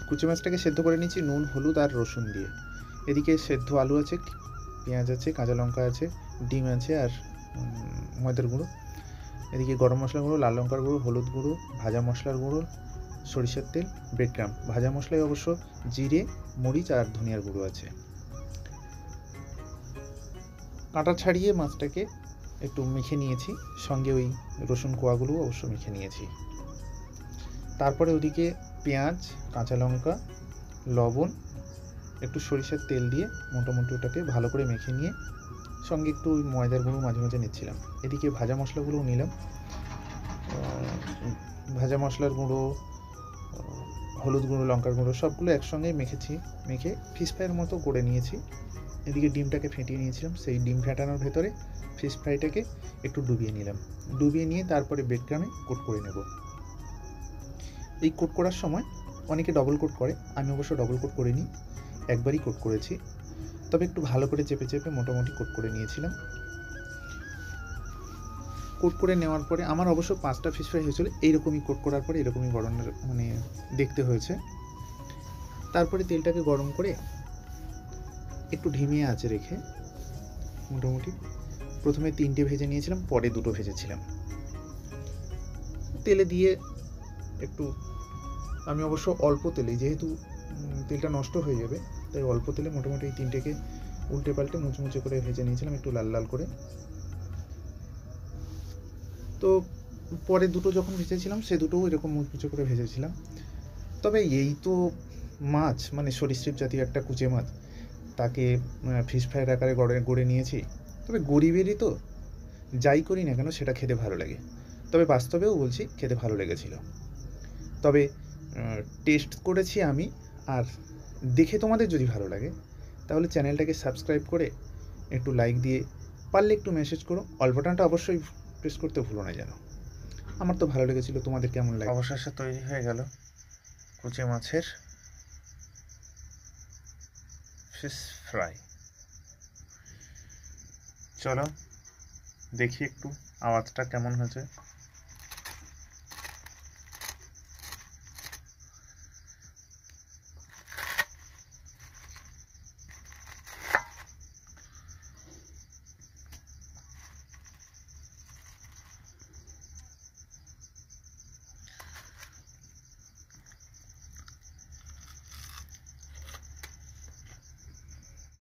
কুচি মাছটাকে সেদ্ধ করে নিচ্ছি নুন, হলুদ আর রসুন দিয়ে। এদিকে সেদ্ধ আলু আছে, পেঁয়াজ আছে, কাঁচা লঙ্কা আছে, ডিম আছে আর ময়দার গুঁড়ো। এদিকে গরম মশলার গুঁড়ো, লাল লঙ্কার গুঁড়ো, হলুদ গুঁড়ো, ভাজা মশলার গুঁড়ো, সরিষার তেল, ব্রেড ক্রাম্ব। ভাজা মশলায় অবশ্য জিরে, মরিচ আর ধনিয়ার গুঁড়ো আছে। কাঁটা ছাড়িয়ে মাছটাকে একটু মেখে নিয়েছি, সঙ্গে ওই রসুন কোয়াগুলোও অবশ্য মেখে নিয়েছি। তারপরে ওদিকে পেঁয়াজ, কাঁচা লঙ্কা, লবণ, একটু সরিষার তেল দিয়ে মোটামুটি ওটাকে ভালো করে মেখে নিয়ে সঙ্গে একটু ওই ময়দার গুঁড়ো মাঝে মাঝে নিচ্ছিলাম। এদিকে ভাজা মশলাগুলোও নিলাম। ভাজা মশলার গুঁড়ো, হলুদ গুঁড়ো, লঙ্কার গুঁড়ো সবগুলো একসঙ্গে মেখে ফিশ ফ্রাইয়ের মতো করে নিয়েছি। এদিকে ডিমটাকে ফেটিয়ে নিয়েছিলাম, সেই ডিম ফেটানোর ভেতরে ফিশ ফ্রাইটাকে একটু ডুবিয়ে নিলাম। ডুবিয়ে নিয়ে তারপরে ব্রেড ক্রাম্বে কোট করে নেব। এই কোট করার সময় অনেকে ডবল কোট করে, আমি অবশ্য ডবল কোট করিনি, একবারই কোট করেছি। তবে একটু ভালো করে চেপে চেপে মোটামুটি কোট করে নিয়েছিলাম। কোট করে নেওয়ার পরে আমার অবশ্য 5টা ফিশ ফ্রাই হয়েছিল, এইরকমই কোট করার পরে এরকমই গরমের মানে দেখতে হয়েছে। তারপরে তেলটাকে গরম করে একটু ধিমে আঁচে রেখে মোটামুটি প্রথমে 3টে ভেজে নিয়েছিলাম, পরে 2টো ভেজেছিলাম। তেলে দিয়ে একটু, আমি অবশ্য অল্প তেলে, যেহেতু তেলটা নষ্ট হয়ে যাবে তাই অল্প তেলে মোটামুটি এই 3টেকে উল্টে পাল্টে মুচমুচে করে ভেজে নিয়েছিলাম একটু লাল লাল করে। তো পরে 2টো যখন ভেজেছিলাম সে 2টোও এরকম মুচমুচে করে ভেজেছিলাম। তবে এই তো মাছ, মানে সরীসৃপ জাতীয় একটা কুচে মাছ, তাকে ফিশ ফ্রাইয়ের আকারে গড়ে নিয়েছি। তবে গরিবেরই তো, যাই করি না কেন সেটা খেতে ভালো লাগে। তবে বাস্তবেও বলছি খেতে ভালো লেগেছিল। তবে টেস্ট করেছি আমি, আর দেখে তোমাদের যদি ভালো লাগে তাহলে চ্যানেলটাকে সাবস্ক্রাইব করে একটু লাইক দিয়ে, পারলে একটু মেসেজ করো, অল বাটনটা অবশ্যই প্রেস করতে ভুলো না যেন। আমার তো ভালো লেগেছিল, তোমাদের কেমন লাগে? অবশেষে তৈরি হয়ে গেল কুচে মাছের ফিশ ফ্রাই। চলো দেখি একটু আওয়াজটা কেমন হয়েছে।